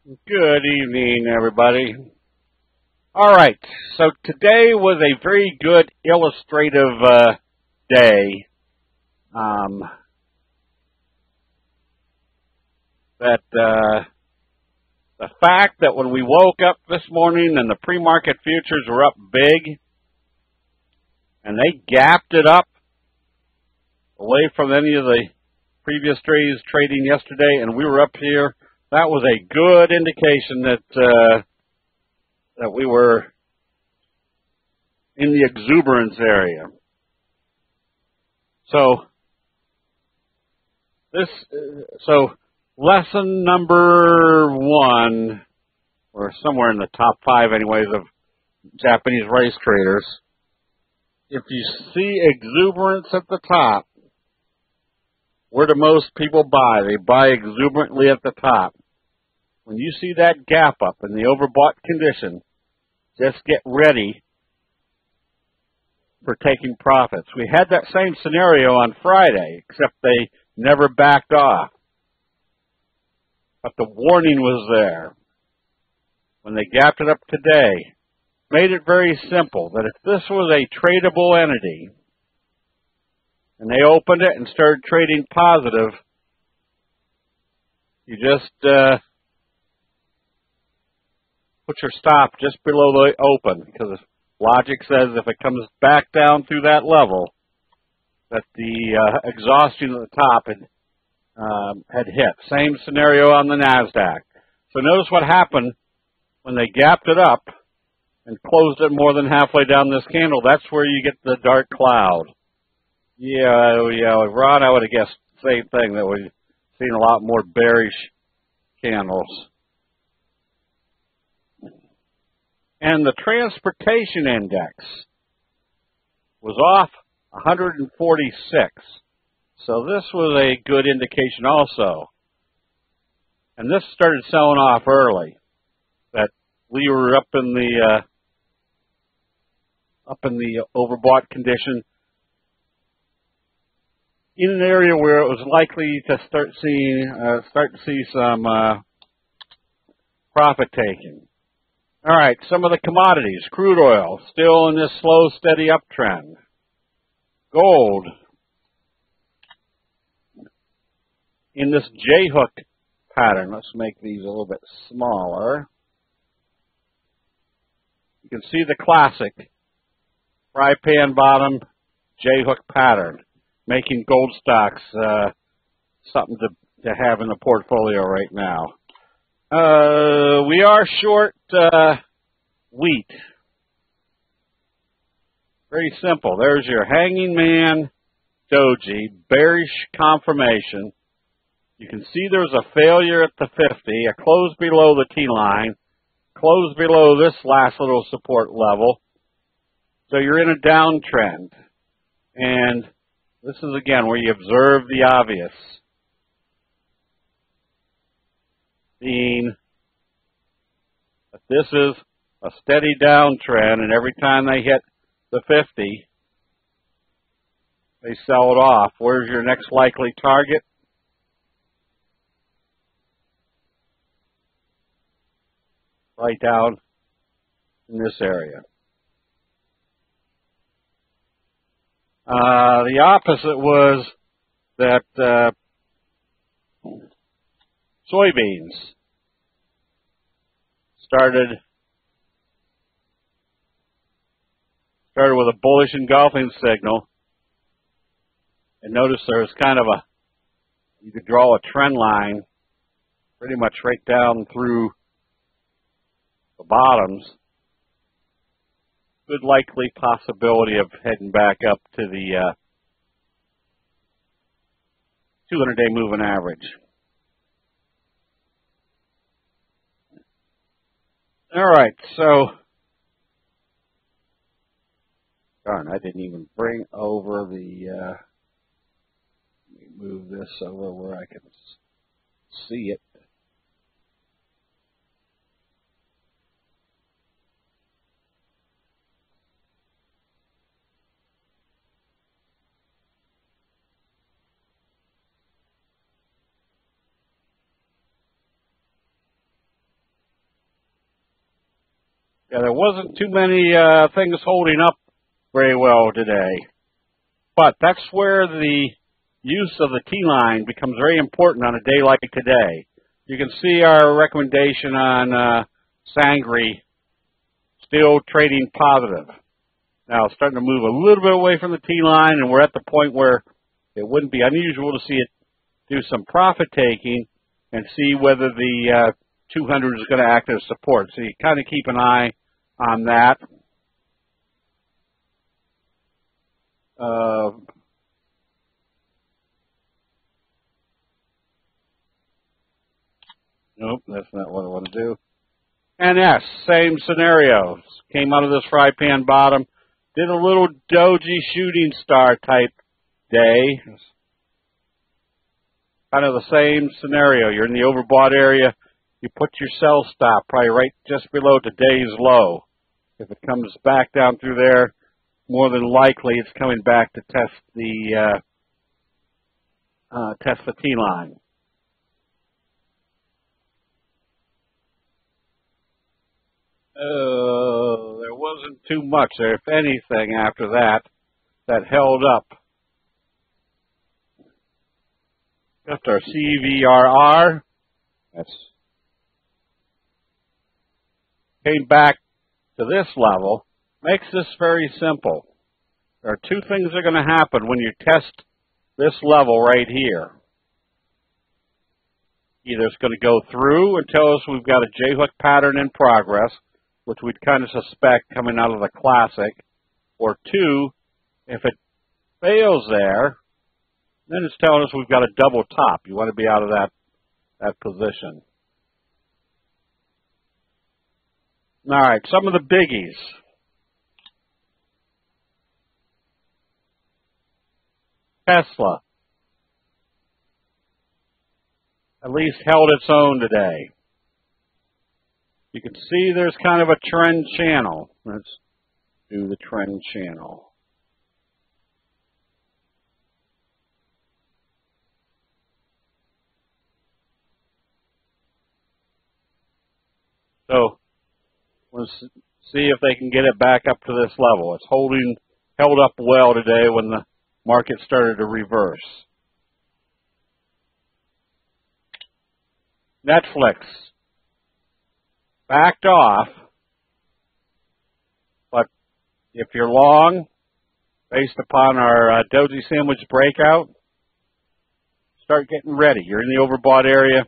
Good evening, everybody. All right, so today was a very good illustrative day. That the fact that when we woke up this morning and the pre-market futures were up big, and they gapped it up away from any of the previous days trading yesterday, and we were up here. That was a good indication that we were in the exuberance area. So lesson number 1, or somewhere in the top 5 anyways, of Japanese race traders. If you see exuberance at the top, where do most people buy? They buy exuberantly at the top. When you see that gap up in the overbought condition, just get ready for taking profits. We had that same scenario on Friday, except they never backed off. But the warning was there. When they gapped it up today, made it very simple that if this was a tradable entity, and they opened it and started trading positive, you just put your stop just below the open, because logic says if it comes back down through that level, that the exhaustion at the top had hit. Same scenario on the NASDAQ. So notice what happened when they gapped it up and closed it more than halfway down this candle. That's where you get the dark cloud. Yeah, Ron, I would have guessed the same thing, that we've seen a lot more bearish candles. And the transportation index was off 146. So this was a good indication also. And this started selling off early. That we were up in the overbought condition, in an area where it was likely to start to see some profit taking. All right, some of the commodities. Crude oil, still in this slow, steady uptrend. Gold, in this J-hook pattern. Let's make these a little bit smaller. You can see the classic fry pan bottom J-hook pattern, making gold stocks something to have in the portfolio right now. We are short wheat. Very simple. There's your hanging man doji, bearish confirmation. You can see there's a failure at the 50, a close below the T-line, close below this last little support level. So you're in a downtrend. And this is, again, where you observe the obvious, being that this is a steady downtrend, and every time they hit the 50, they sell it off. Where's your next likely target? Right down in this area. The opposite was that soybeans started with a bullish engulfing signal, and notice there's kind of you could draw a trend line pretty much right down through the bottoms. Good likely possibility of heading back up to the 200-day moving average. All right, so darn, I didn't even bring over the. Let me move this over where I can see it. Yeah, there wasn't too many things holding up very well today. But that's where the use of the T-line becomes very important on a day like today. You can see our recommendation on Sangre still trading positive. Now, it's starting to move a little bit away from the T-line, and we're at the point where it wouldn't be unusual to see it do some profit taking and see whether the 200 is going to act as support. So you kind of keep an eye on that. Nope, that's not what I want to do. NS, same scenario. Came out of this fry pan bottom. Did a little doji shooting star type day. Kind of the same scenario. You're in the overbought area. You put your sell stop probably right just below today's low. If it comes back down through there, more than likely it's coming back to test the T-line. There wasn't too much there, if anything, after that held up. Just our CVRR. That's came back to this level. Makes this very simple. There are two things that are going to happen when you test this level right here. Either it's going to go through and tell us we've got a J-hook pattern in progress, which we'd kind of suspect coming out of the classic, or two, if it fails there, then it's telling us we've got a double top. You want to be out of that position. All right, some of the biggies. Tesla at least held its own today. You can see there's kind of a trend channel. Let's do the trend channel. So let's see if they can get it back up to this level. It's held up well today when the market started to reverse. Netflix backed off, but if you're long, based upon our doji sandwich breakout, start getting ready. You're in the overbought area.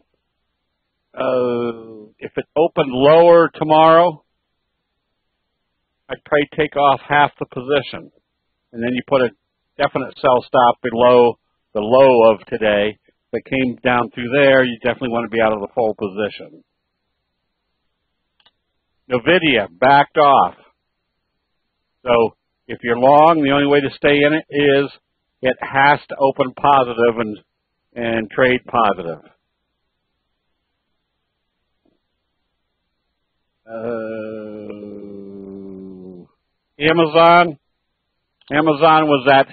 If it opened lower tomorrow, I'd probably take off half the position, and then you put a definite sell stop below the low of today. If it came down through there, you definitely want to be out of the full position. NVIDIA backed off. So if you're long, the only way to stay in it is it has to open positive and trade positive. Amazon was that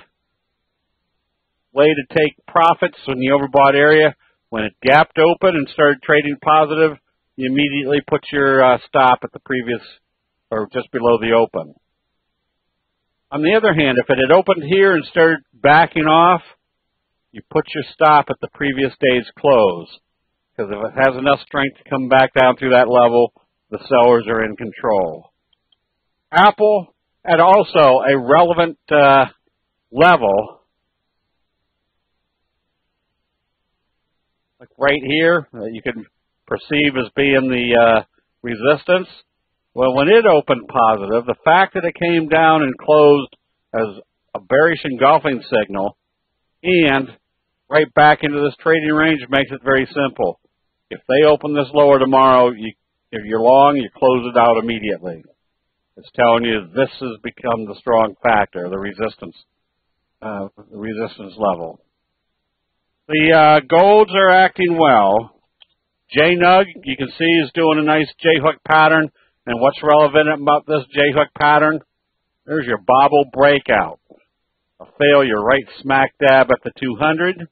way to take profits in the overbought area. When it gapped open and started trading positive, you immediately put your stop at the previous or just below the open. On the other hand, if it had opened here and started backing off, you put your stop at the previous day's close. Because if it has enough strength to come back down through that level, the sellers are in control. Apple at also a relevant level, like right here, that you can perceive as being the resistance. Well, when it opened positive, the fact that it came down and closed as a bearish engulfing signal and right back into this trading range makes it very simple. If they open this lower tomorrow, if you're long, you close it out immediately. It's telling you this has become the strong factor, the resistance level. The golds are acting well. J-Nug, you can see, is doing a nice J-hook pattern. And what's relevant about this J-hook pattern? There's your bobble breakout. A failure right smack dab at the 200.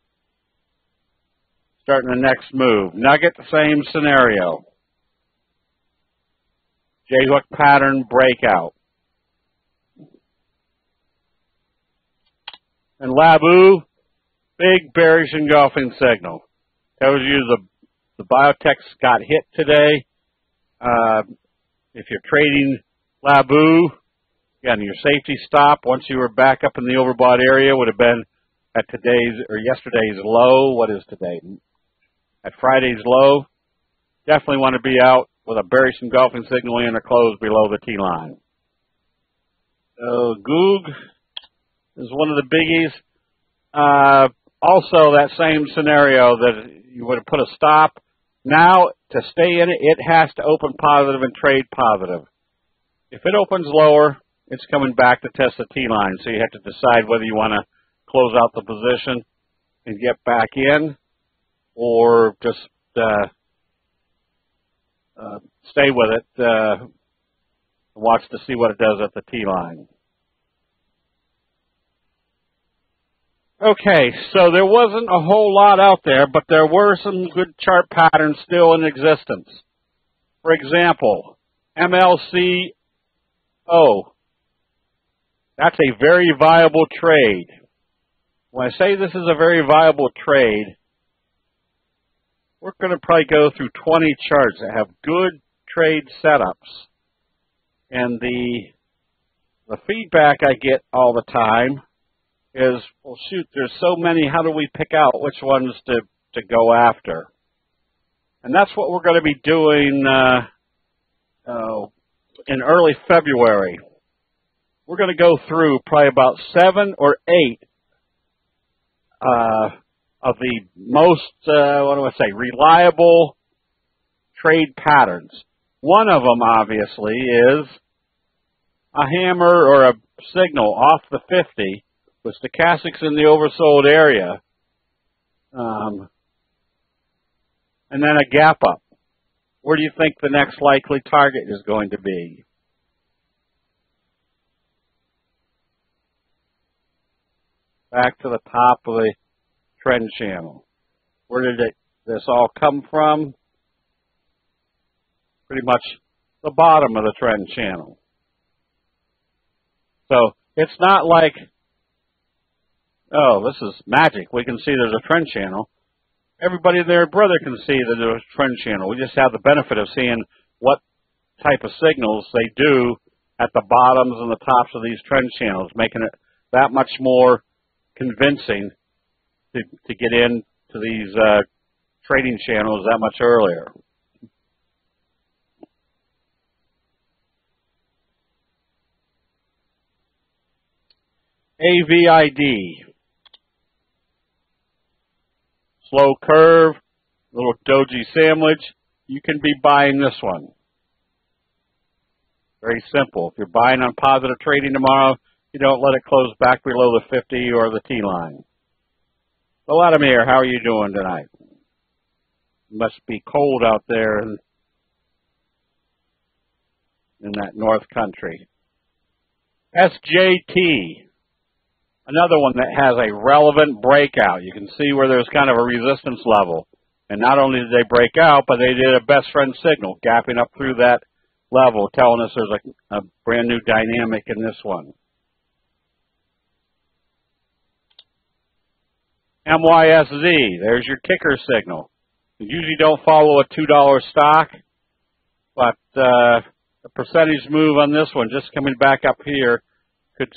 Starting the next move. Nugget, same scenario. J-hook pattern breakout. And Labu, big bearish engulfing signal. Tells you the biotechs got hit today. If you're trading Labu, again, your safety stop once you were back up in the overbought area would have been at today's or yesterday's low. What is today? At Friday's low. Definitely want to be out with a bearish engulfing signal in or close below the T line. So Goog is one of the biggies. Also, that same scenario that you would have put a stop. Now, to stay in it, it has to open positive and trade positive. If it opens lower, it's coming back to test the T line. So you have to decide whether you want to close out the position and get back in, or just stay with it, watch to see what it does at the T line. Okay, so there wasn't a whole lot out there, but there were some good chart patterns still in existence. For example, MLCO. That's a very viable trade. When I say this is a very viable trade, we're going to probably go through 20 charts that have good trade setups. And the feedback I get all the time is, well, shoot, there's so many, how do we pick out which ones to go after? And that's what we're going to be doing in early February. We're going to go through probably about 7 or 8 of the most, reliable trade patterns. One of them, obviously, is a hammer or a signal off the 50 with stochastics in the oversold area, and then a gap up. Where do you think the next likely target is going to be? Back to the top of the trend channel. Where did this all come from? Pretty much the bottom of the trend channel. So it's not like, oh, this is magic. We can see there's a trend channel. Everybody and their brother can see that there's a trend channel. We just have the benefit of seeing what type of signals they do at the bottoms and the tops of these trend channels, making it that much more convincing to get into these trading channels that much earlier. AVID. Slow curve, little doji sandwich. You can be buying this one. Very simple. If you're buying on positive trading tomorrow, you don't let it close back below the 50 or the T line. Vladimir, how are you doing tonight? It must be cold out there in that North Country. SJT. Another one that has a relevant breakout. You can see where there's kind of a resistance level. And not only did they break out, but they did a best friend signal, gapping up through that level, telling us there's a brand new dynamic in this one. MYSZ, there's your kicker signal. You usually don't follow a $2 stock, but the percentage move on this one, just coming back up here, could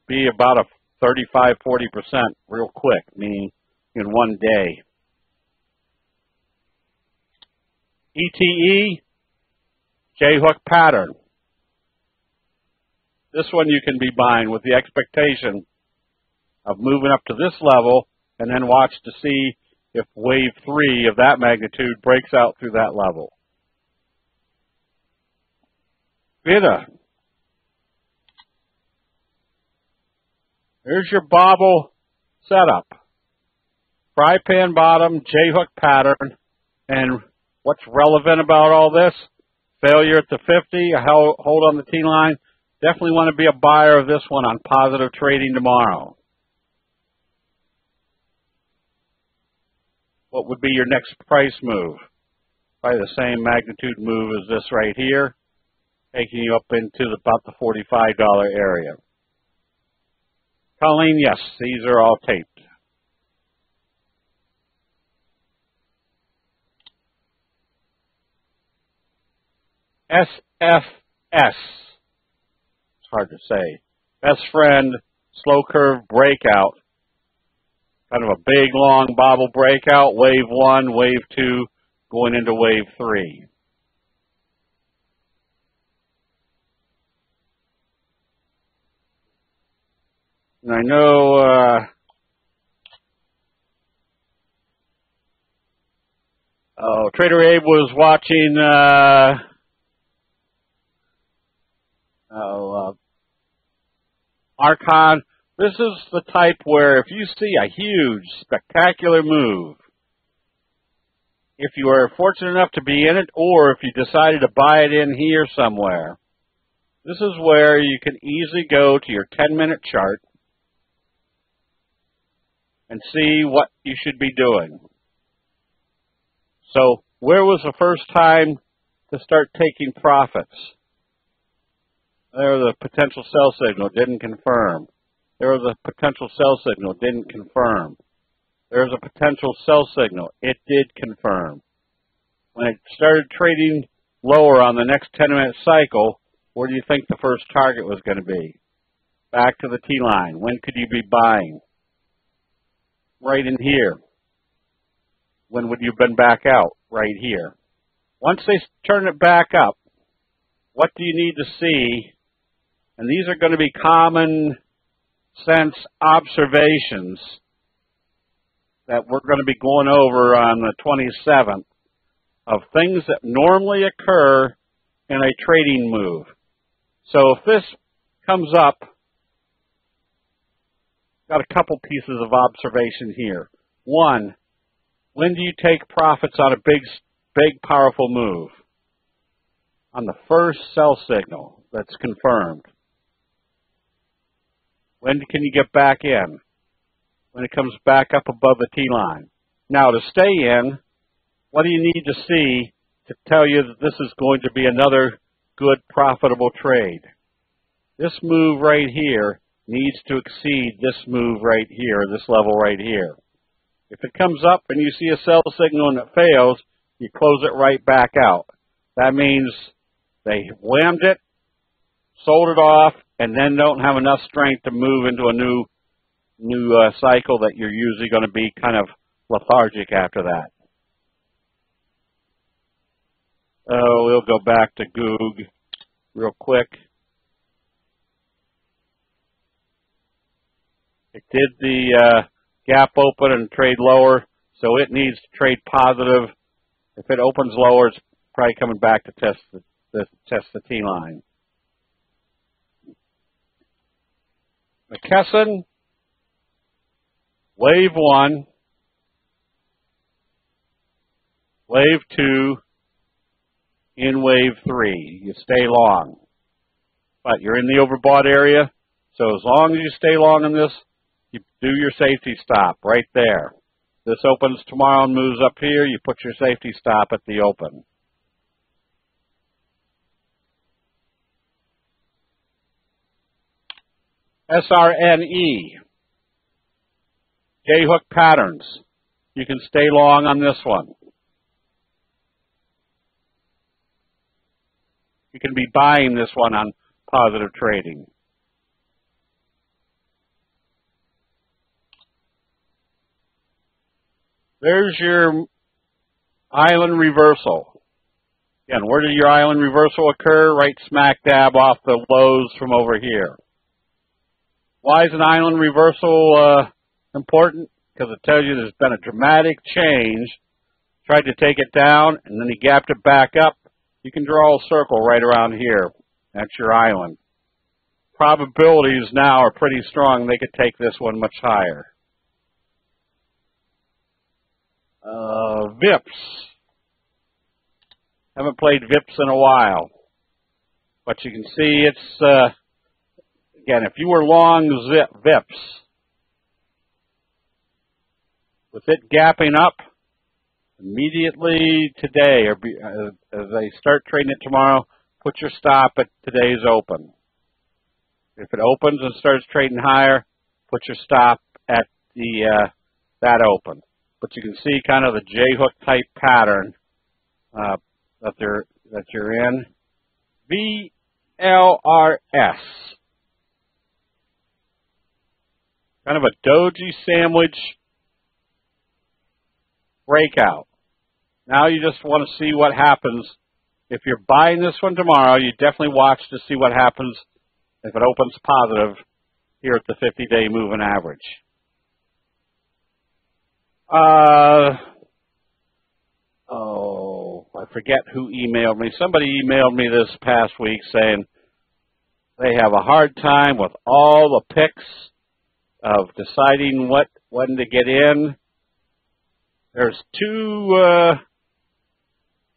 be about a 35-40% real quick, meaning in one day. ETE, J-hook pattern. This one you can be buying with the expectation of moving up to this level and then watch to see if wave 3 of that magnitude breaks out through that level. VITA. Here's your bobble setup. Fry pan bottom, J-hook pattern, and what's relevant about all this? Failure at the 50, a hold on the T line. Definitely want to be a buyer of this one on positive trading tomorrow. What would be your next price move? Probably the same magnitude move as this right here. taking you up into about the $45 area. Colleen, yes, these are all taped. SFS. It's hard to say. Best friend, slow curve breakout. Kind of a big, long bobble breakout. Wave 1, wave 2, going into wave 3. And I know Trader Abe was watching Archon. This is the type where if you see a huge, spectacular move, if you are fortunate enough to be in it, or if you decided to buy it in here somewhere, this is where you can easily go to your 10-minute chart and see what you should be doing. So, where was the first time to start taking profits? There was a potential sell signal, didn't confirm. There was a potential sell signal, didn't confirm. There was a potential sell signal, it did confirm. When it started trading lower on the next 10-minute cycle, where do you think the first target was going to be? Back to the T-line. When could you be buying? Right in here. When would you have been back out? Right here. Once they turn it back up, what do you need to see? And these are going to be common sense observations that we're going to be going over on the 27th of things that normally occur in a trading move. So if this comes up, got a couple pieces of observation here. One, when do you take profits on a big, powerful move? On the first sell signal that's confirmed. When can you get back in? When it comes back up above the T-line. Now, to stay in, what do you need to see to tell you that this is going to be another good, profitable trade? This move right here needs to exceed this move right here, this level right here. If it comes up and you see a sell signal and it fails, you close it right back out. That means they whammed it, sold it off, and then don't have enough strength to move into a new cycle that you're usually going to be kind of lethargic after that. Oh, we'll go back to Goog real quick. It did the gap open and trade lower, so it needs to trade positive. If it opens lower, it's probably coming back to test the T-line. McKesson, wave 1, wave 2, in wave 3. You stay long. But you're in the overbought area, so as long as you stay long in this, you do your safety stop right there. This opens tomorrow and moves up here, you put your safety stop at the open. SRNE, J-hook patterns. You can stay long on this one. You can be buying this one on positive trading. There's your island reversal. Again, where did your island reversal occur? Right smack dab off the lows from over here. Why is an island reversal important? Because it tells you there's been a dramatic change. Tried to take it down, and then he gapped it back up. You can draw a circle right around here. That's your island. Probabilities now are pretty strong they could take this one much higher. VIPs. Haven't played VIPs in a while. But you can see it's, again, if you were long VIPs, with it gapping up, immediately today, or as they start trading it tomorrow, put your stop at today's open. If it opens and starts trading higher, put your stop at the that open. But you can see kind of the J-hook type pattern that you're in. VLRS. Kind of a doji sandwich breakout. Now you just want to see what happens. If you're buying this one tomorrow, you definitely watch to see what happens if it opens positive here at the 50-day moving average. I forget who emailed me. Somebody emailed me this past week saying they have a hard time with all the picks of deciding when to get in. There's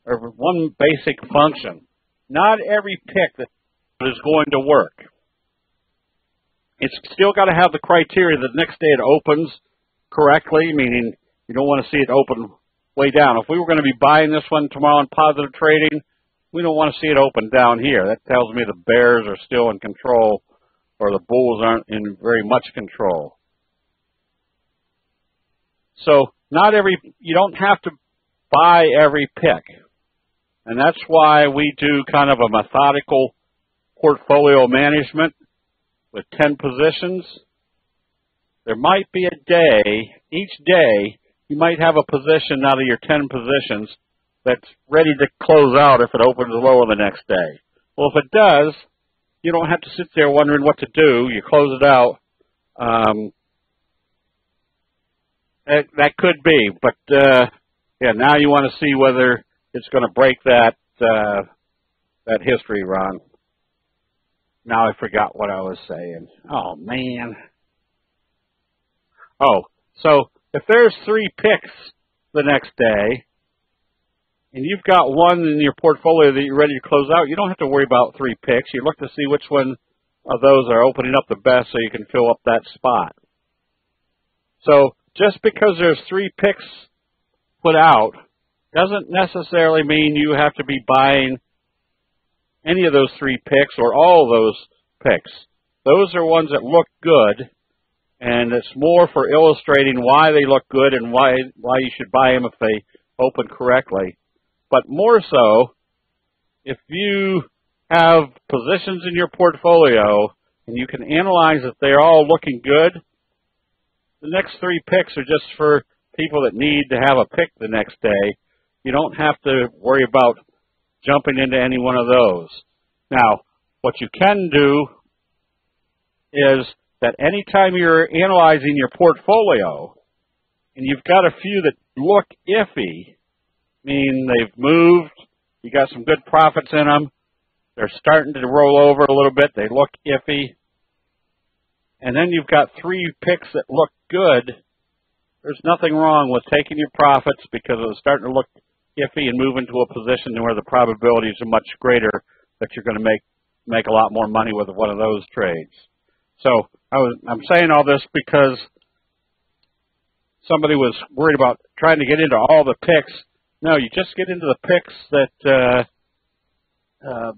one basic function. Not every pick that is going to work. It's still got to have the criteria that next day it opens correctly, meaning you don't want to see it open way down. If we were going to be buying this one tomorrow in positive trading, we don't want to see it open down here. That tells me the bears are still in control or the bulls aren't in very much control. So you don't have to buy every pick. And that's why we do kind of a methodical portfolio management with 10 positions. There might be a day, each day, you might have a position out of your 10 positions that's ready to close out if it opens lower the next day. Well, if it does, you don't have to sit there wondering what to do. You close it out. That could be, but yeah, now you want to see whether it's going to break that history run. Now I forgot what I was saying. Oh, man. Oh, so if there's 3 picks the next day, and you've got one in your portfolio that you're ready to close out, you don't have to worry about 3 picks. You look to see which one of those are opening up the best so you can fill up that spot. So just because there's 3 picks put out doesn't necessarily mean you have to be buying any of those 3 picks or all of those picks. Those are ones that look good, and it's more for illustrating why they look good and why you should buy them if they open correctly. But more so, if you have positions in your portfolio and you can analyze that they're all looking good, the next 3 picks are just for people that need to have a pick the next day. You don't have to worry about jumping into any one of those. Now, what you can do is that anytime you're analyzing your portfolio and you've got a few that look iffy, meaning they've moved, you got some good profits in them, they're starting to roll over a little bit, they look iffy, and then you've got 3 picks that look good, there's nothing wrong with taking your profits because it's starting to look iffy and move into a position where the probabilities are much greater that you're going to make a lot more money with one of those trades. So I'm saying all this because somebody was worried about trying to get into all the picks. No, you just get into the picks that I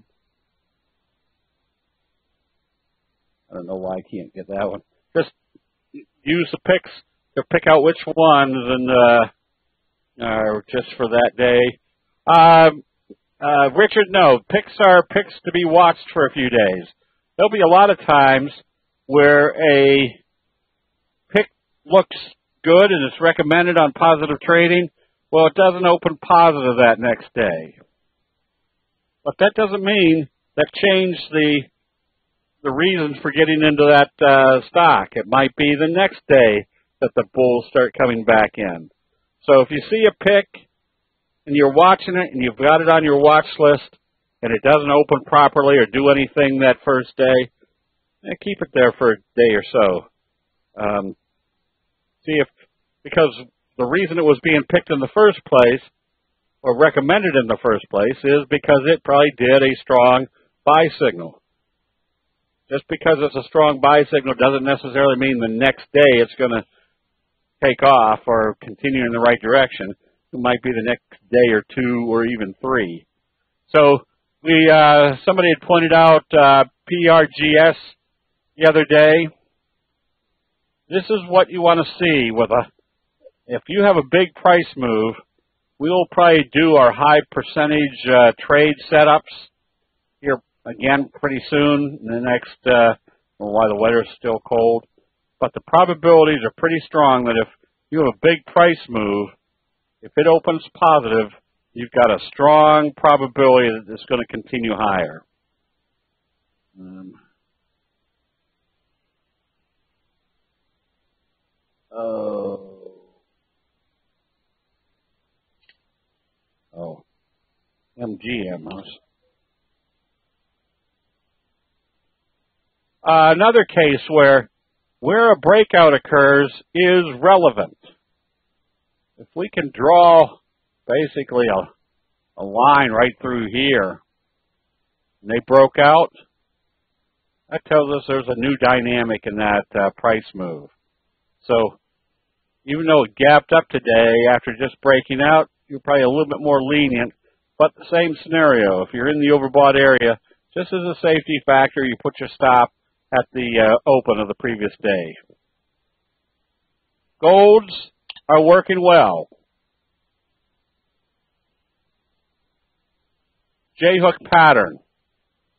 don't know why I can't get that one. Just use the picks to pick out which ones and just for that day. Richard, no, picks are picks to be watched for a few days. There'll be a lot of times where a pick looks good and it's recommended on positive trading. Well, it doesn't open positive that next day. But that doesn't mean that changed the reasons for getting into that stock. It might be the next day that the bulls start coming back in. So if you see a pick and you're watching it and you've got it on your watch list and it doesn't open properly or do anything that first day, keep it there for a day or so. Because the reason it was being picked in the first place or recommended in the first place is because it probably did a strong buy signal. Just because it's a strong buy signal doesn't necessarily mean the next day it's going to take off or continue in the right direction. It might be the next day or 2 or even 3. So Somebody had pointed out PRGS the other day. This is what you want to see if you have a big price move. We will probably do our high percentage trade setups here again pretty soon in the next, while the weather is still cold. But the probabilities are pretty strong that if you have a big price move, if it opens positive, you've got a strong probability that it's going to continue higher. MGM. Another case where a breakout occurs is relevant. If we can draw basically a line right through here, and they broke out, that tells us there's a new dynamic in that price move. So even though it gapped up today after just breaking out, you're probably a little bit more lenient. But the same scenario, if you're in the overbought area, just as a safety factor, you put your stop at the open of the previous day. Golds are working well. J-hook pattern.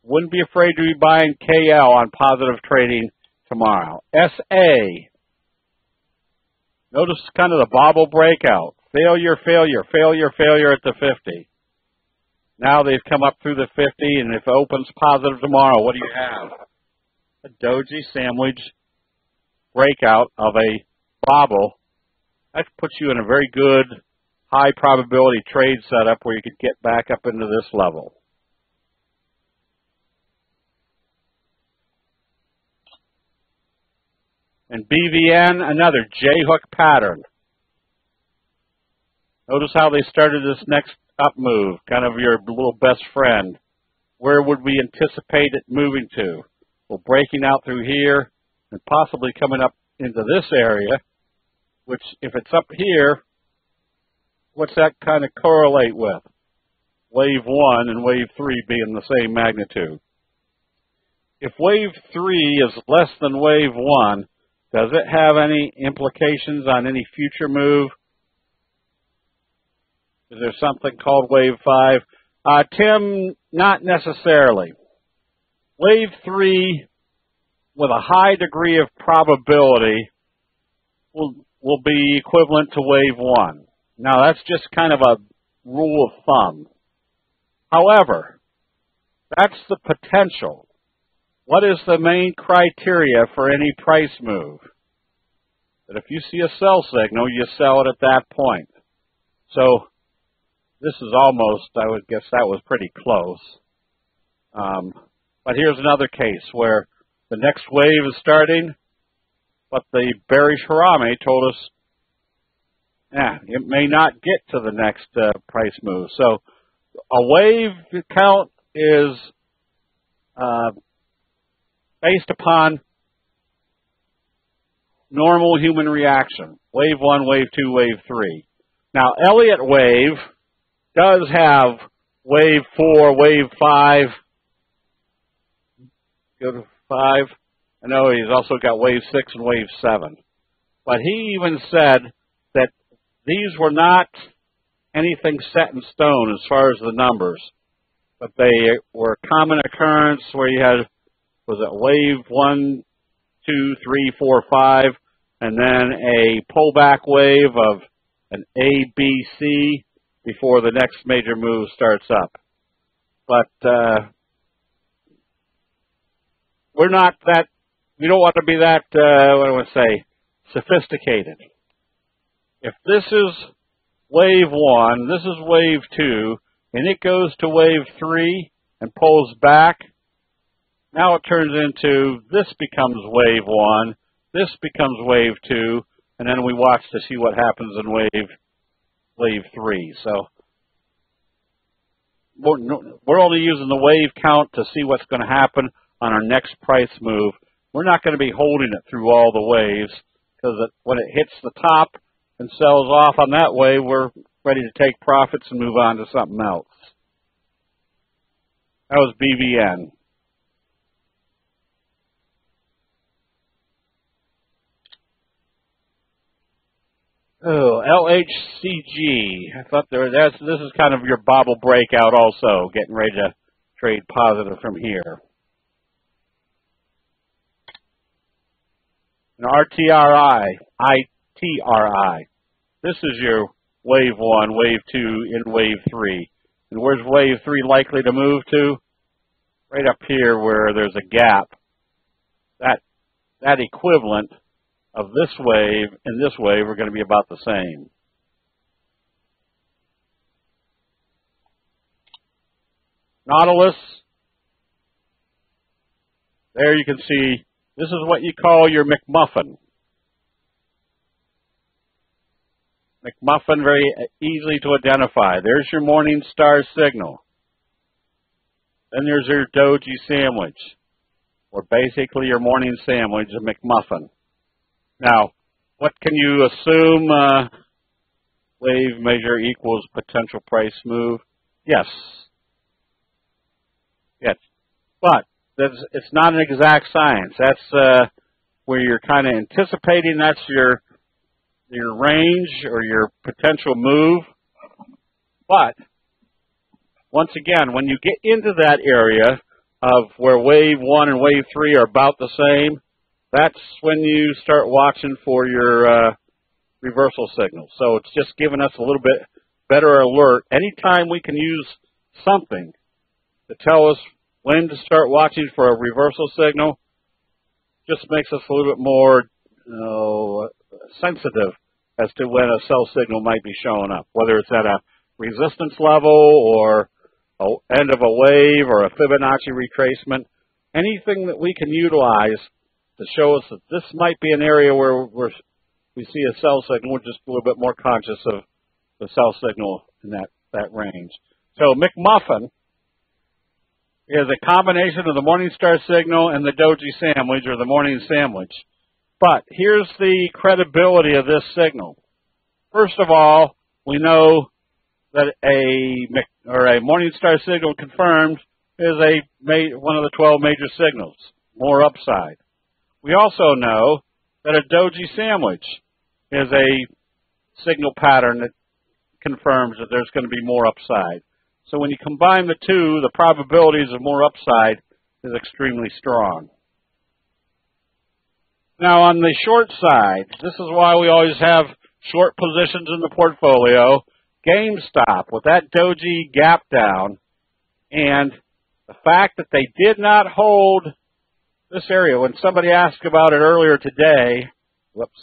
Wouldn't be afraid to be buying KL on positive trading tomorrow. SA. Notice kind of the bobble breakout. Failure, failure, failure, failure at the 50. Now they've come up through the 50, and if it opens positive tomorrow, what do you have? A doji sandwich breakout of a bobble. That puts you in a very good, high probability trade setup where you could get back up into this level. And BVN, another J-hook pattern. Notice how they started this next up move, kind of your little best friend. Where would we anticipate it moving to? Well, breaking out through here and possibly coming up into this area, which if it's up here, what's that kind of correlate with? Wave 1 and wave 3 being the same magnitude. If wave 3 is less than wave 1, does it have any implications on any future move? Is there something called wave 5? Tim, not necessarily. Wave 3, with a high degree of probability, will be equivalent to wave 1. Now, that's just kind of a rule of thumb. However, that's the potential. What is the main criteria for any price move? That if you see a sell signal, you sell it at that point. So, this is almost, I would guess that was pretty close. But here's another case where the next wave is starting, but the bearish Harame told us, it may not get to the next price move. So a wave count is based upon normal human reaction. Wave 1, wave 2, wave 3. Now, Elliott wave does have wave 4, wave 5. Go to 5. I know he's also got wave 6 and wave 7. But he even said that these were not anything set in stone as far as the numbers. But they were common occurrence where you had, was it wave 1, 2, 3, 4, 5, and then a pullback wave of an A, B, C before the next major move starts up. But we're not that, we don't want to be that, what do I want to say, sophisticated. If this is wave 1, this is wave 2, and it goes to wave 3 and pulls back, now it turns into this becomes wave 1, this becomes wave 2, and then we watch to see what happens in wave 3. So we're only using the wave count to see what's going to happen on our next price move. We're not going to be holding it through all the waves because when it hits the top and sells off on that wave, we're ready to take profits and move on to something else. That was BVN. Oh, LHCG. I thought this is kind of your bobble breakout also, getting ready to trade positive from here. And ITRI. This is your wave 1, wave 2, and wave 3. And where's wave 3 likely to move to? Right up here where there's a gap. That equivalent of this wave and this wave are going to be about the same. Nautilus. There you can see, this is what you call your McMuffin. McMuffin, very easily to identify. There's your morning star signal. Then there's your doji sandwich, or basically your morning sandwich, a McMuffin. Now, what can you assume wave measure equals potential price move? Yes. Yes. But it's not an exact science. That's where you're kind of anticipating. That's your range or your potential move. But once again, when you get into that area of where wave 1 and wave 3 are about the same, that's when you start watching for your reversal signals. So it's just giving us a little bit better alert. Anytime we can use something to tell us when to start watching for a reversal signal, just makes us a little bit more sensitive as to when a sell signal might be showing up, whether it's at a resistance level or end of a wave or a Fibonacci retracement. Anything that we can utilize to show us that this might be an area where we see a sell signal, we're just a little bit more conscious of the sell signal in that range. So McMuffin is a combination of the Morningstar signal and the doji sandwich or the morning sandwich. But here's the credibility of this signal. First of all, we know that a Morningstar signal confirmed is one of the 12 major signals, more upside. We also know that a doji sandwich is a signal pattern that confirms that there's going to be more upside. So when you combine the two, the probabilities of more upside is extremely strong. Now on the short side, this is why we always have short positions in the portfolio. GameStop with that doji gap down and the fact that they did not hold this area. When somebody asked about it earlier today, whoops.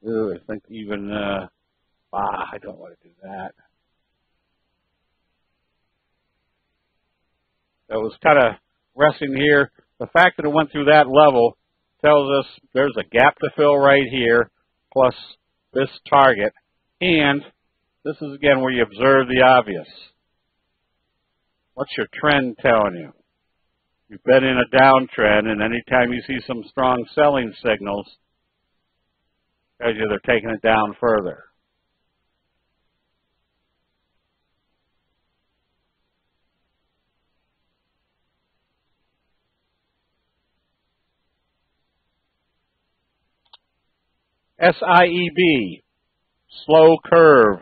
Ooh, I think even, I don't want to do that. It was kind of resting here. The fact that it went through that level tells us there's a gap to fill right here, plus this target. And this is, again, where you observe the obvious. What's your trend telling you? You've been in a downtrend, and anytime you see some strong selling signals, tells you they're taking it down further. SIEB, slow curve.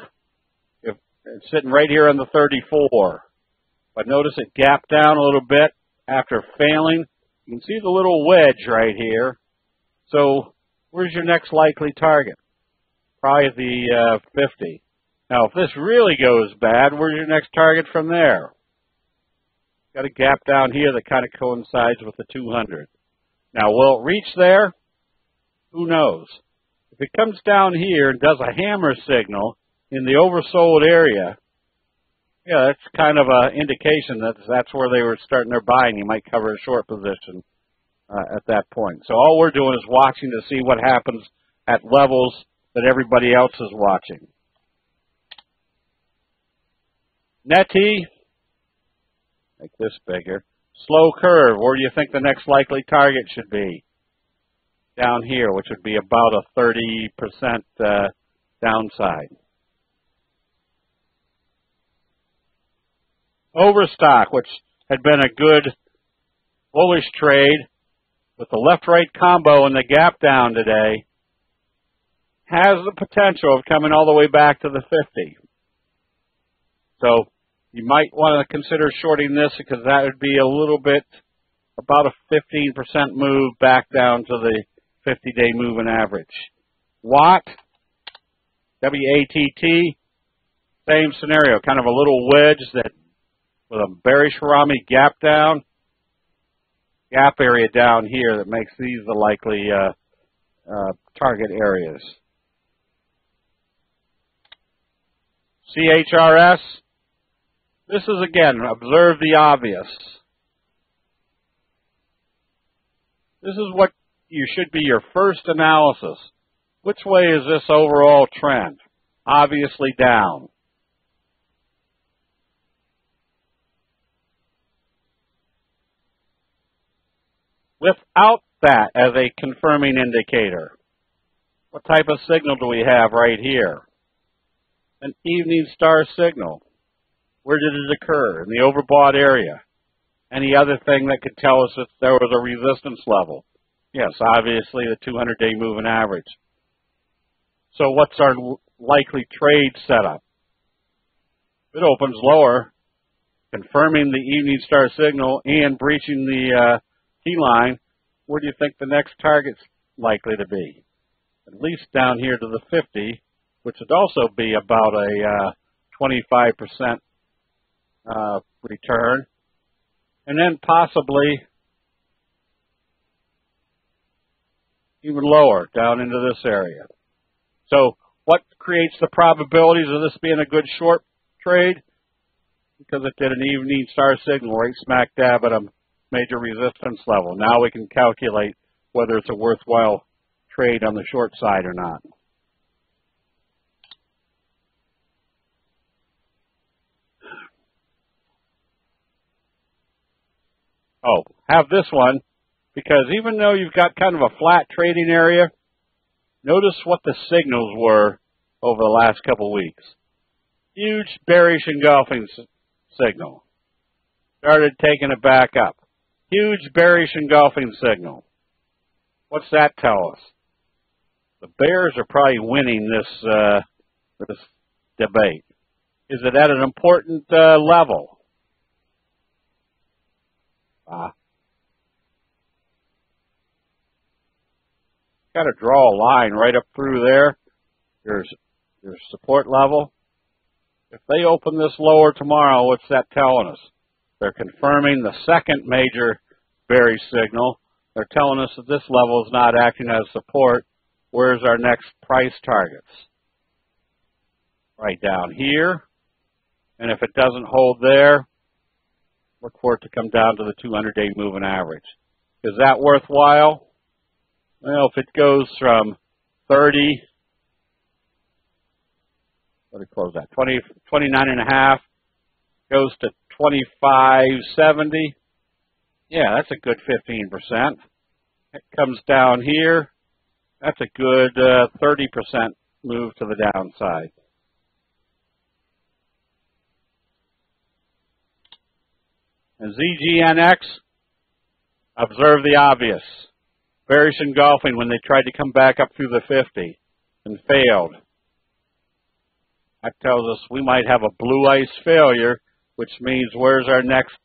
It's sitting right here on the 34. But notice it gapped down a little bit after failing. You can see the little wedge right here. So where's your next likely target? Probably the 50. Now, if this really goes bad, where's your next target from there? Got a gap down here that kind of coincides with the 200. Now, will it reach there? Who knows? If it comes down here and does a hammer signal in the oversold area, yeah, that's kind of an indication that that's where they were starting their buying. You might cover a short position at that point. So all we're doing is watching to see what happens at levels that everybody else is watching. NETI, make this bigger. Slow curve, where do you think the next likely target should be? Down here, which would be about a 30% downside. Overstock, which had been a good bullish trade with the left-right combo and the gap down today, has the potential of coming all the way back to the 50. So you might want to consider shorting this because that would be a little bit, about a 15% move back down to the 50-day moving average. Watt, W-A-T-T, same scenario, kind of a little wedge that with a bearish Harami gap down, gap area down here that makes these the likely target areas. CHRS, this is again, observe the obvious. This is what you should be your first analysis. Which way is this overall trend? Obviously down. Without that as a confirming indicator, what type of signal do we have right here? An evening star signal. Where did it occur? In the overbought area. Any other thing that could tell us if there was a resistance level? Yes, obviously the 200-day moving average. So what's our likely trade setup? If it opens lower, confirming the evening star signal and breaching the key line, where do you think the next target's likely to be? At least down here to the 50, which would also be about a 25% return. And then possibly even lower down into this area. So what creates the probabilities of this being a good short trade? Because it did an evening star signal right smack dab at a major resistance level. Now we can calculate whether it's a worthwhile trade on the short side or not. Oh, have this one, because even though you've got kind of a flat trading area, notice what the signals were over the last couple of weeks. Huge bearish engulfing signal. Started taking it back up. Huge bearish engulfing signal. What's that tell us? The bears are probably winning this debate. Is it at an important level? Got to draw a line right up through there. Your support level. If they open this lower tomorrow, what's that telling us? They're confirming the second major bearish signal. They're telling us that this level is not acting as support. Where's our next price targets? Right down here. And if it doesn't hold there, look for it to come down to the 200-day moving average. Is that worthwhile? Well, if it goes from 30, what did it close at? 29.5, goes to 25.70. Yeah, that's a good 15%. It comes down here. That's a good 30% move to the downside. And ZGNX, observe the obvious. Bearish engulfing when they tried to come back up through the 50 and failed. That tells us we might have a blue ice failure, which means where's our next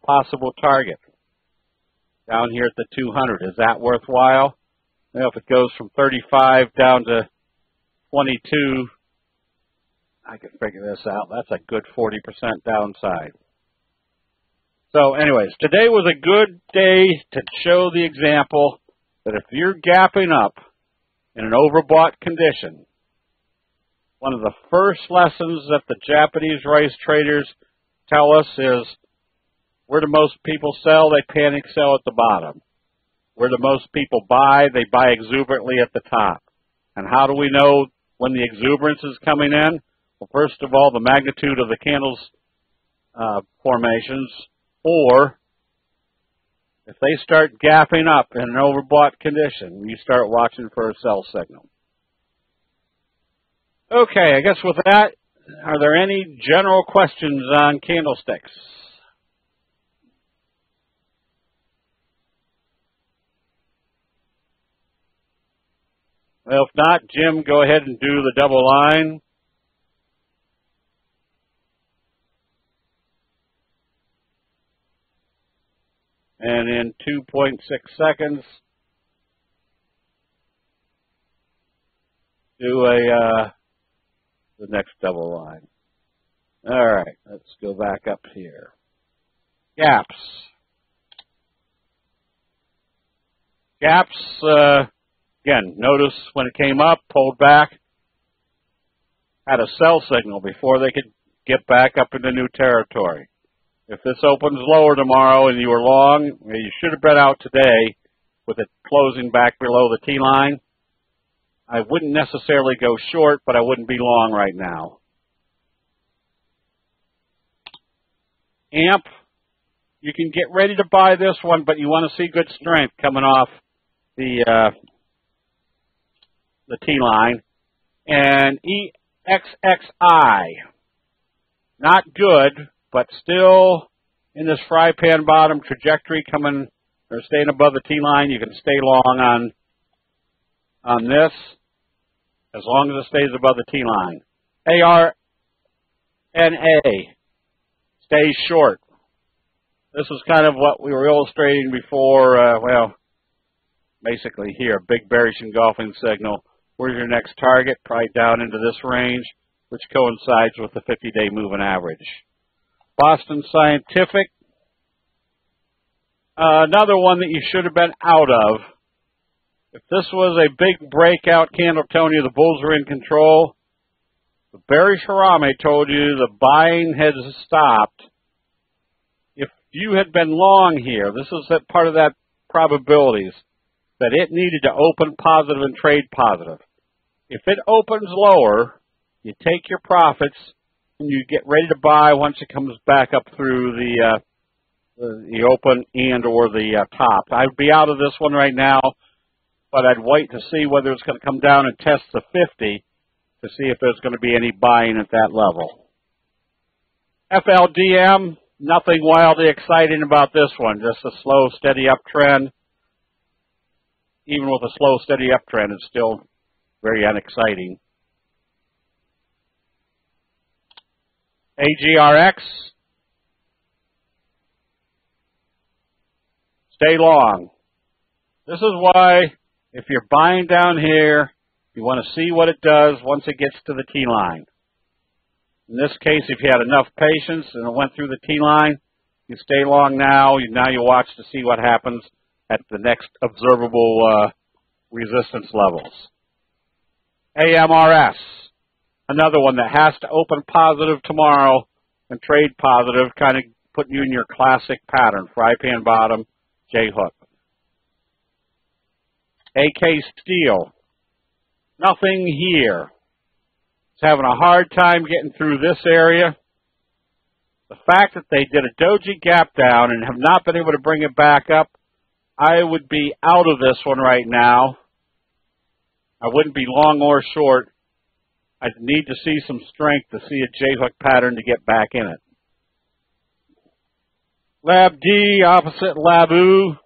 possible target? Down here at the 200. Is that worthwhile? Well, if it goes from 35 down to 22, I can figure this out. That's a good 40% downside. So anyways, today was a good day to show the example that if you're gapping up in an overbought condition, one of the first lessons that the Japanese rice traders tell us is where do most people sell? They panic sell at the bottom. Where do most people buy? They buy exuberantly at the top. And how do we know when the exuberance is coming in? Well, first of all, the magnitude of the candles formations. Or, if they start gapping up in an overbought condition, you start watching for a sell signal. Okay, I guess with that, Are there any general questions on candlesticks? Well, if not, Jim, go ahead and do the double line. And in 2.6 seconds, do the next double line. All right, let's go back up here. Gaps. Gaps, again, notice when it came up, pulled back, had a sell signal before they could get back up into new territory. If this opens lower tomorrow and you were long, you should have been out today with it closing back below the T-line. I wouldn't necessarily go short, but I wouldn't be long right now. AMP, you can get ready to buy this one, but you want to see good strength coming off the T-line. And EXXI, not good, but still in this fry pan bottom trajectory coming or staying above the T-line. You can stay long on this as long as it stays above the T-line. ARNA stays short. This is kind of what we were illustrating before, well, basically here, big bearish engulfing signal. Where's your next target? Probably down into this range, which coincides with the 50-day moving average. Boston Scientific, another one that you should have been out of. If this was a big breakout candle telling you the bulls were in control, the bearish Harame told you the buying has stopped. If you had been long here, this is that part of that probabilities, that it needed to open positive and trade positive. If it opens lower, you take your profits and you get ready to buy once it comes back up through the open and or the top. I'd be out of this one right now, but I'd wait to see whether it's going to come down and test the 50 to see if there's going to be any buying at that level. FLDM, nothing wildly exciting about this one, just a slow, steady uptrend. Even with a slow, steady uptrend, it's still very unexciting. AGRX, stay long. This is why if you're buying down here, you want to see what it does once it gets to the T-line. In this case, if you had enough patience and it went through the T-line, you stay long now. Now you watch to see what happens at the next observable resistance levels. AMRS, another one that has to open positive tomorrow and trade positive, kind of putting you in your classic pattern, fry pan bottom, J-hook. AK Steel, nothing here. It's having a hard time getting through this area. The fact that they did a doji gap down and have not been able to bring it back up, I would be out of this one right now. I wouldn't be long or short. I'd need to see some strength to see a J-hook pattern to get back in it. Lab D, opposite Labu.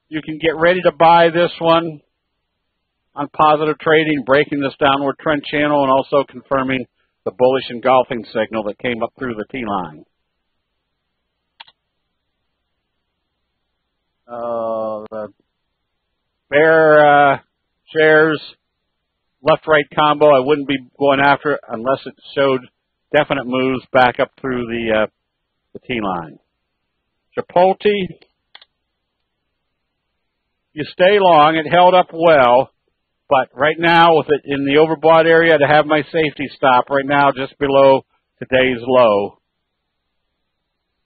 You can get ready to buy this one on positive trading, breaking this downward trend channel and also confirming the bullish engulfing signal that came up through the T-line. The bear shares, left-right combo, I wouldn't be going after it unless it showed definite moves back up through the T-line. Chipotle, you stay long. It held up well, but right now with it in the overbought area, to have my safety stop right now just below today's low.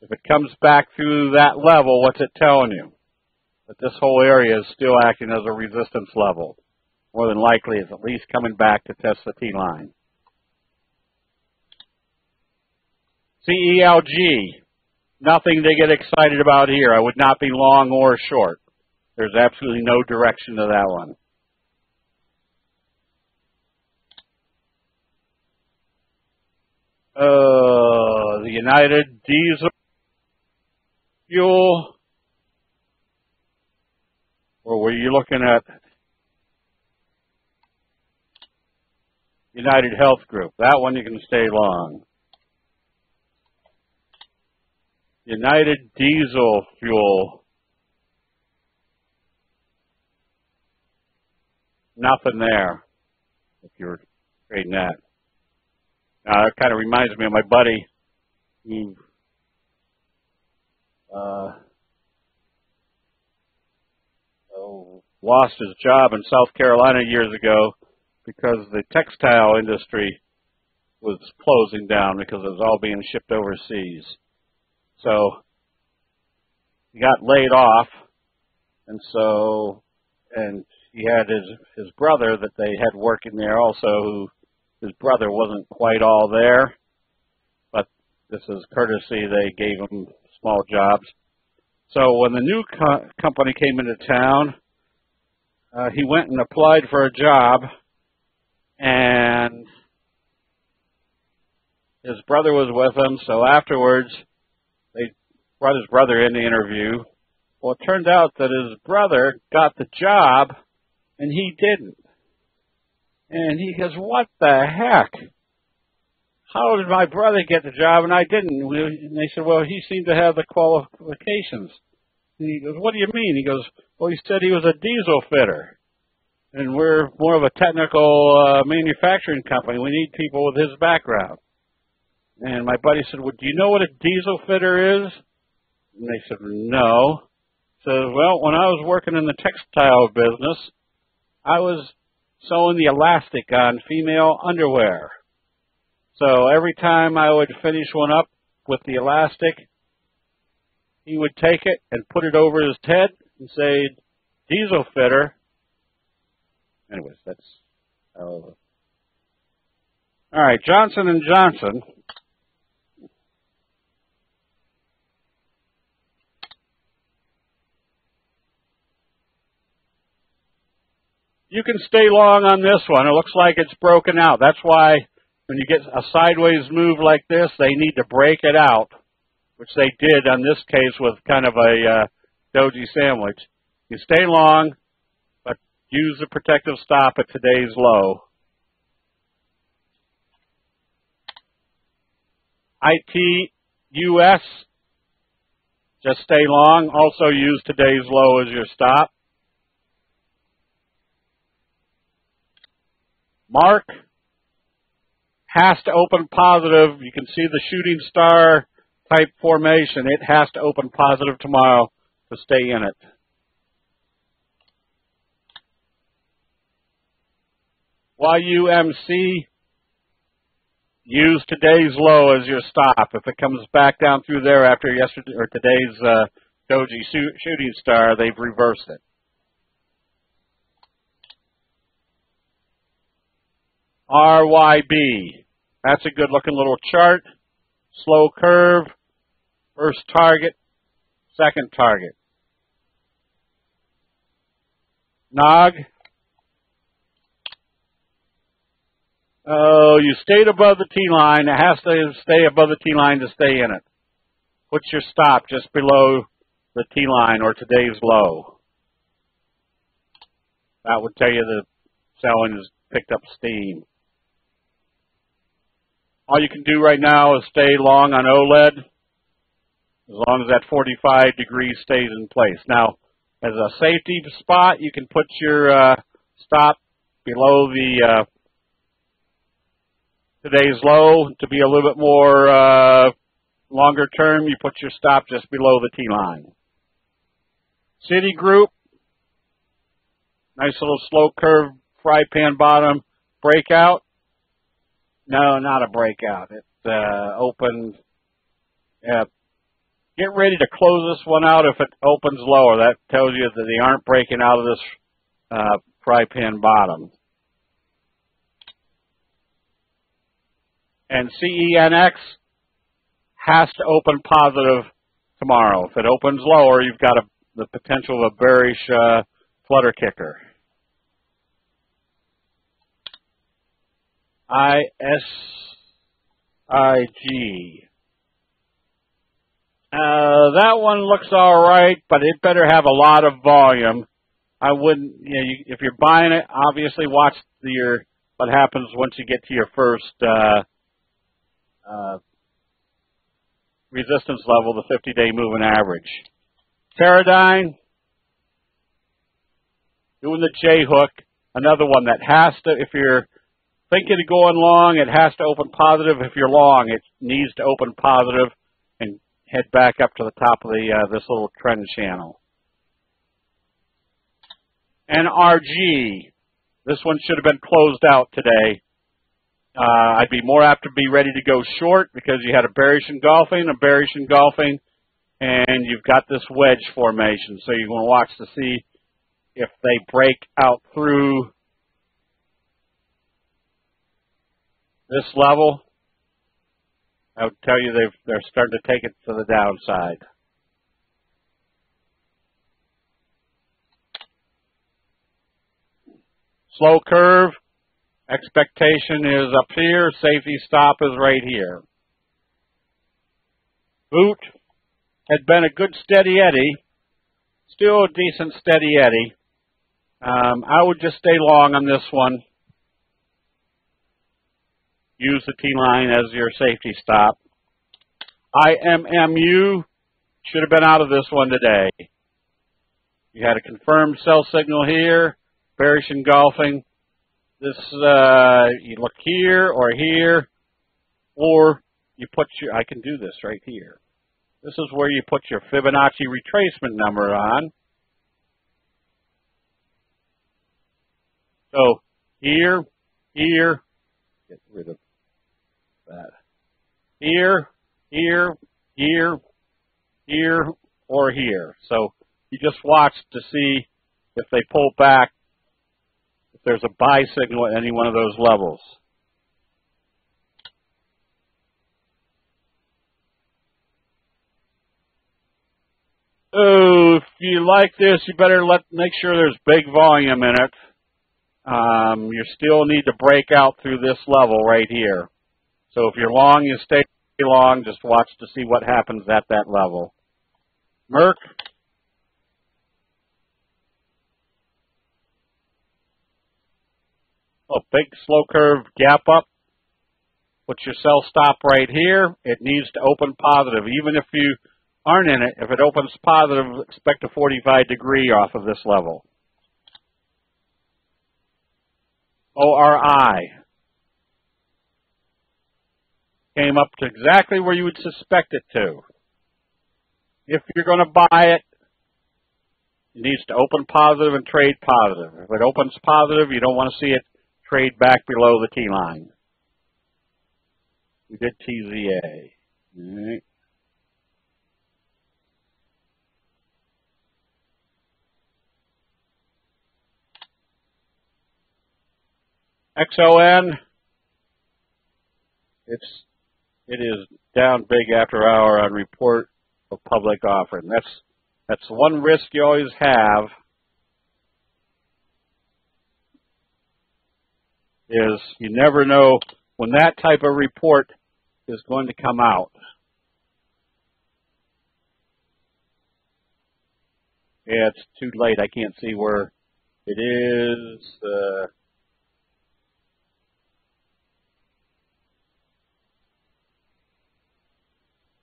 If it comes back through that level, what's it telling you? That this whole area is still acting as a resistance level. More than likely, it's at least coming back to test the T-line. CELG, nothing to get excited about here. I would not be long or short. There's absolutely no direction to that one. United Diesel Fuel, or were you looking at United Health Group? That one you can stay long. United Diesel Fuel. Nothing there if you're trading that. Now, that kind of reminds me of my buddy who lost his job in South Carolina years ago because the textile industry was closing down because it was all being shipped overseas. So he got laid off, and he had his brother that they had working there also, who his brother wasn't quite all there, but this is courtesy, they gave him small jobs. So when the new company came into town, he went and applied for a job, and his brother was with him, so afterwards they brought his brother in the interview. Well, it turned out that his brother got the job, and he didn't. And he goes, what the heck? How did my brother get the job and I didn't? And they said, well, he seemed to have the qualifications. And he goes, what do you mean? He goes, well, he said he was a diesel fitter. And we're more of a technical manufacturing company. We need people with his background. And my buddy said, well, do you know what a diesel fitter is? And they said, no. So, well, when I was working in the textile business, I was sewing the elastic on female underwear. So every time I would finish one up with the elastic, he would take it and put it over his head and say, diesel fitter. Anyways, that's all right, Johnson & Johnson. You can stay long on this one. It looks like it's broken out. That's why when you get a sideways move like this, they need to break it out, which they did on this case with kind of a doji sandwich. You stay long, but use the protective stop at today's low. ITUS, just stay long. Also use today's low as your stop. Mark has to open positive. You can see the shooting star type formation. It has to open positive tomorrow to stay in it. YUMC, use today's low as your stop. If it comes back down through there after yesterday or today's doji shooting star, they've reversed it. RYB, that's a good looking little chart. Slow curve, first target, second target. NOG, oh, you stayed above the T-line. It has to stay above the T-line to stay in it. What's your stop just below the T-line or today's low? That would tell you the selling has picked up steam. All you can do right now is stay long on OLED as long as that 45 degrees stays in place. Now, as a safety spot, you can put your stop below the today's low. To be a little bit more longer term, you put your stop just below the T-line. Citigroup, nice little slow curve, fry pan bottom breakout. No, not a breakout. It opened. Get ready to close this one out if it opens lower. That tells you that they aren't breaking out of this fry pan bottom. And CENX has to open positive tomorrow. If it opens lower, you've got the potential of a bearish flutter kicker. ISIG. That one looks all right, but it better have a lot of volume. I wouldn't, if you're buying it, obviously watch what happens once you get to your first resistance level, the 50-day moving average. Pterodyne, doing the J hook, another one that has to, if you're thinking of going long, it has to open positive. If you're long, it needs to open positive and head back up to the top of this little trend channel. NRG, this one should have been closed out today. I'd be more apt to be ready to go short because you had a bearish engulfing, and you've got this wedge formation. So you're going to watch to see if they break out through this level. I would tell you they're starting to take it to the downside. Slow curve, expectation is up here, safety stop is right here. Boot had been a good steady eddy, still a decent steady eddy. I would just stay long on this one. Use the T-line as your safety stop. IMMU should have been out of this one today. You had a confirmed sell signal here, bearish engulfing. This, you look here, or you put I can do this right here. This is where you put your Fibonacci retracement number on. So here, get rid of that. Here, or here. So you just watch to see if they pull back, if there's a buy signal at any one of those levels. Oh, if you like this, you better make sure there's big volume in it. You still need to break out through this level right here. So if you're long, you stay long. Just watch to see what happens at that level. Merck. A big slow curve gap up. Put your sell stop right here. It needs to open positive. Even if you aren't in it, if it opens positive, expect a 45-degree off of this level. ORI came up to exactly where you would suspect it to. If you're going to buy it, it needs to open positive and trade positive. If it opens positive, you don't want to see it trade back below the T-line. We did TZA. All right. XON, it is down big after hour on report of public offering. That's one risk you always have, is you never know when that type of report is going to come out. Yeah, it's too late. I can't see where it is.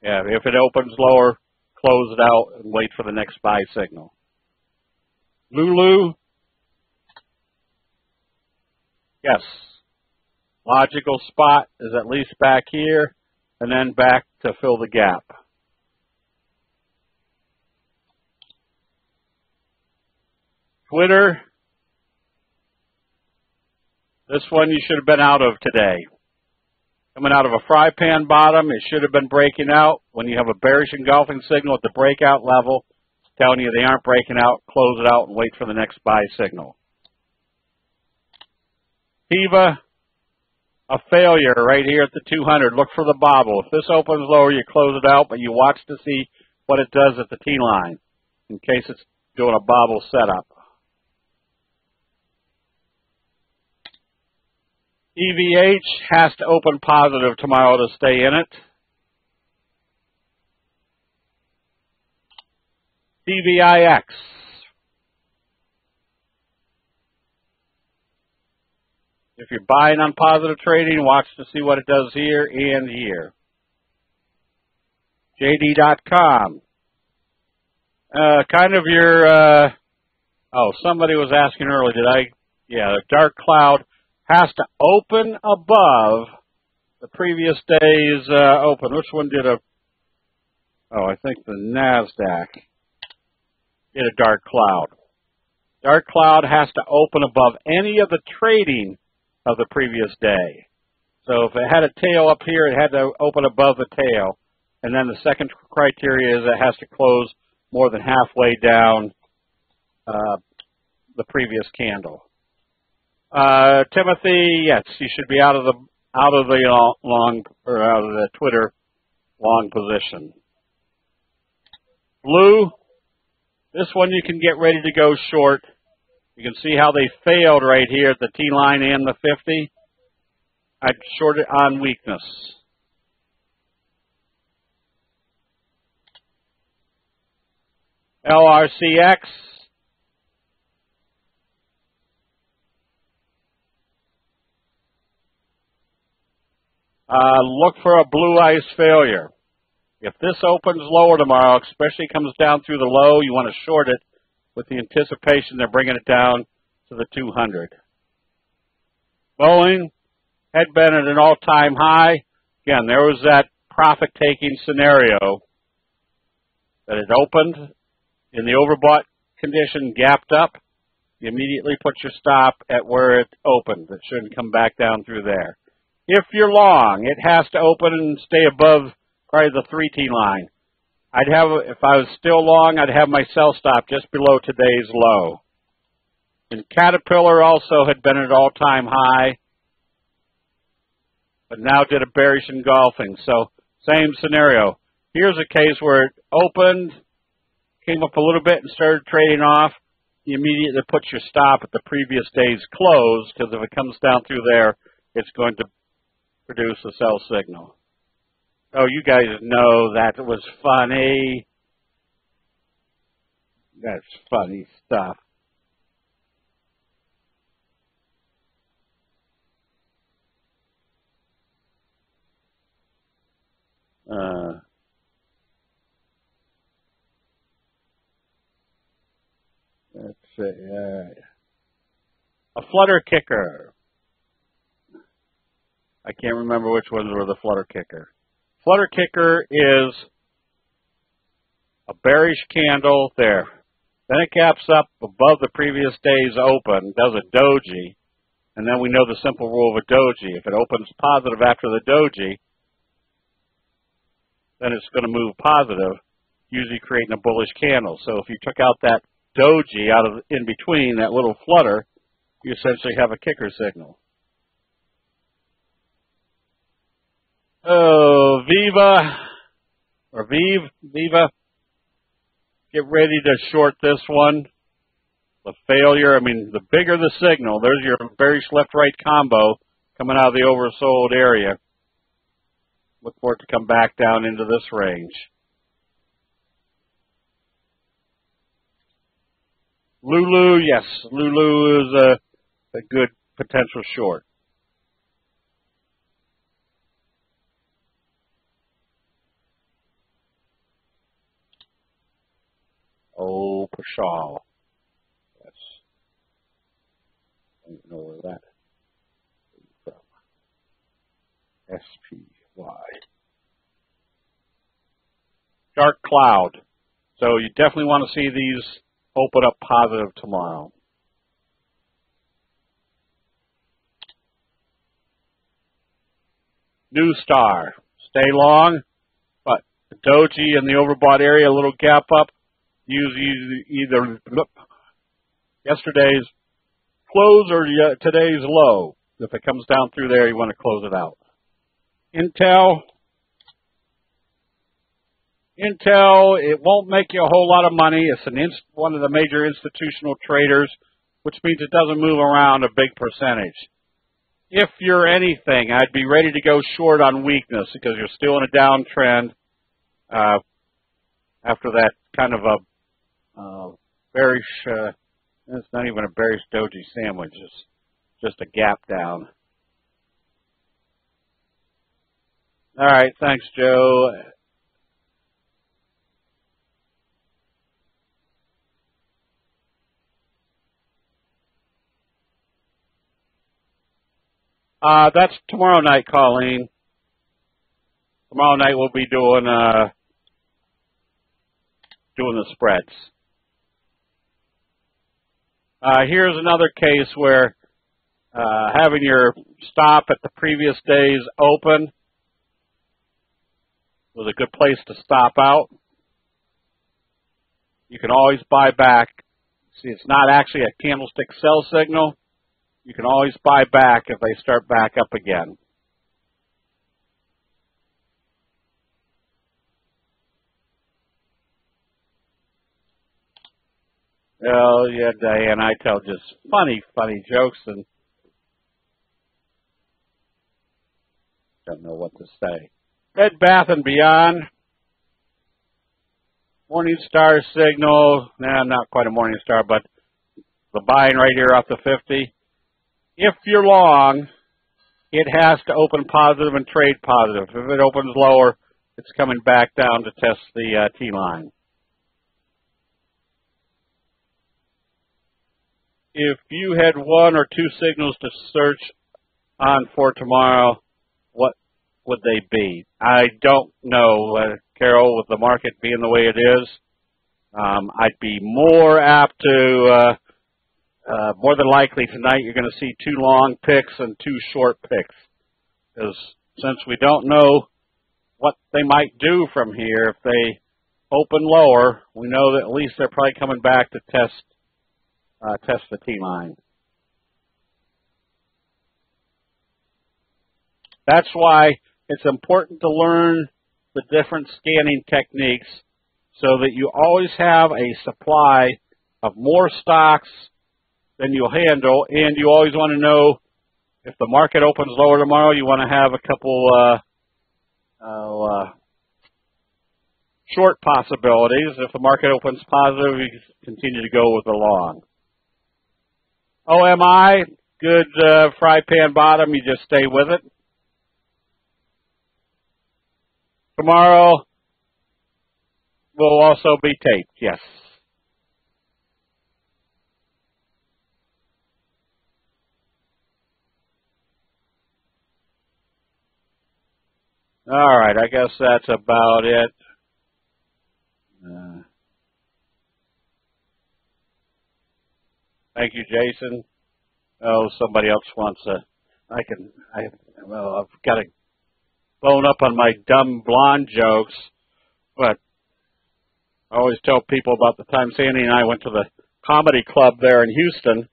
Yeah, if it opens lower, close it out and wait for the next buy signal. Lulu. Yes. Logical spot is at least back here and then back to fill the gap. Twitter. This one you should have been out of today. Coming out of a fry pan bottom, it should have been breaking out. When you have a bearish engulfing signal at the breakout level, it's telling you they aren't breaking out, close it out and wait for the next buy signal. Tiva, a failure right here at the 200. Look for the bobble. If this opens lower, you close it out, but you watch to see what it does at the T-line in case it's doing a bobble setup. EVH has to open positive tomorrow to stay in it. DVIX. If you're buying on positive trading, watch to see what it does here and here. JD.com. Kind of your, somebody was asking earlier, the dark cloud has to open above the previous day's open. Which one did I think the NASDAQ did a dark cloud. Dark cloud has to open above any of the trading of the previous day. So if it had a tail up here, it had to open above the tail. And then the second criteria is it has to close more than halfway down the previous candle. Timothy, yes, you should be out of the Twitter long position. Blue, this one you can get ready to go short. You can see how they failed right here at the T-line and the 50. I'd short it on weakness. LRCX. Look for a blue ice failure. If this opens lower tomorrow, especially comes down through the low, you want to short it with the anticipation they're bringing it down to the 200. Boeing had been at an all-time high. Again, there was that profit-taking scenario that it opened in the overbought condition, gapped up. You immediately put your stop at where it opened. It shouldn't come back down through there. If you're long, it has to open and stay above probably the 3T line. If I was still long, I'd have my sell stop just below today's low. And Caterpillar also had been at an all-time high, but now did a bearish engulfing. So same scenario. Here's a case where it opened, came up a little bit and started trading off. You immediately put your stop at the previous day's close, because if it comes down through there, it's going to produce a sell signal. Oh, you guys know that was funny. That's funny stuff. Let's see. A flutter kicker. I can't remember which ones were the flutter kicker. Flutter kicker is a bearish candle there. Then it gaps up above the previous day's open, does a doji, and then we know the simple rule of a doji. If it opens positive after the doji, then it's going to move positive, usually creating a bullish candle. So if you took out that doji out of in between, that little flutter, you essentially have a kicker signal. Oh, Viva, get ready to short this one. The failure, the bigger the signal, there's your bearish left-right combo coming out of the oversold area. Look for it to come back down into this range. Lulu, yes, Lulu is a good potential short. Oh, Pashal. Yes. I don't know where that came from. SPY. Dark cloud. So you definitely want to see these open up positive tomorrow. New Star. Stay long, but the doji in the overbought area, a little gap up. Use either yesterday's close or today's low. If it comes down through there, you want to close it out. Intel, it won't make you a whole lot of money. It's one of the major institutional traders, which means it doesn't move around a big percentage. If you're anything, I'd be ready to go short on weakness because you're still in a downtrend after that kind of a bearish, it's not even a bearish doji sandwich, it's just a gap down. All right, thanks, Joe. That's tomorrow night, Colleen. Tomorrow night we'll be doing the spreads. Here's another case where having your stop at the previous day's open was a good place to stop out. You can always buy back. See, it's not actually a candlestick sell signal. You can always buy back if they start back up again. Oh, yeah, Diane, I tell just funny jokes and don't know what to say. Bed Bath & Beyond. Morning Star signal. Nah, not quite a Morning Star, but the buying right here off the 50. If you're long, it has to open positive and trade positive. If it opens lower, it's coming back down to test the T-line. If you had one or two signals to search on for tomorrow, what would they be? I don't know, Carol, with the market being the way it is. I'd be more apt to, more than likely tonight you're going to see two long picks and two short picks. Because since we don't know what they might do from here, if they open lower, we know that at least they're probably coming back to test the T-line. That's why it's important to learn the different scanning techniques so that you always have a supply of more stocks than you'll handle, and you always want to know if the market opens lower tomorrow, you want to have a couple short possibilities. If the market opens positive, you continue to go with the long. OMI, good fry pan bottom, you just stay with it. Tomorrow will also be taped, yes. All right, I guess that's about it. Thank you, Jason. Oh, somebody else wants I've got to bone up on my dumb blonde jokes, but I always tell people about the time Sandy and I went to the comedy club there in Houston,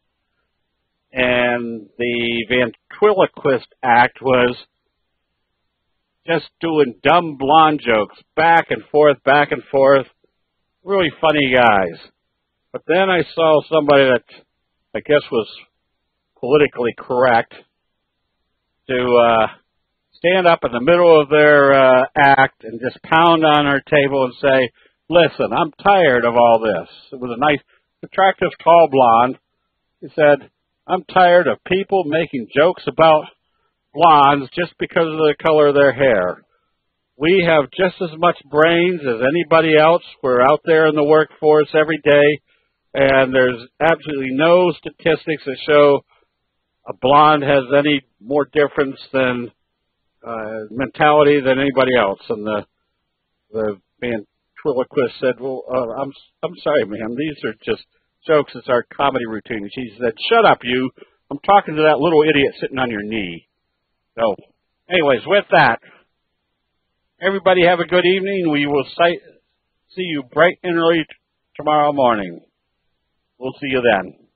and the ventriloquist act was just doing dumb blonde jokes, back and forth, really funny guys. But then I saw somebody that I guess was politically correct to stand up in the middle of their act and just pound on our table and say, listen, I'm tired of all this. It was a nice, attractive, tall blonde. He said, I'm tired of people making jokes about blondes just because of the color of their hair. We have just as much brains as anybody else. We're out there in the workforce every day, and there's absolutely no statistics that show a blonde has any more difference than mentality than anybody else. And the ventriloquist said, well, I'm sorry, ma'am, these are just jokes. It's our comedy routine. She said, shut up, you. I'm talking to that little idiot sitting on your knee. So, anyways, with that, everybody have a good evening. We will see you bright and early tomorrow morning. We'll see you then.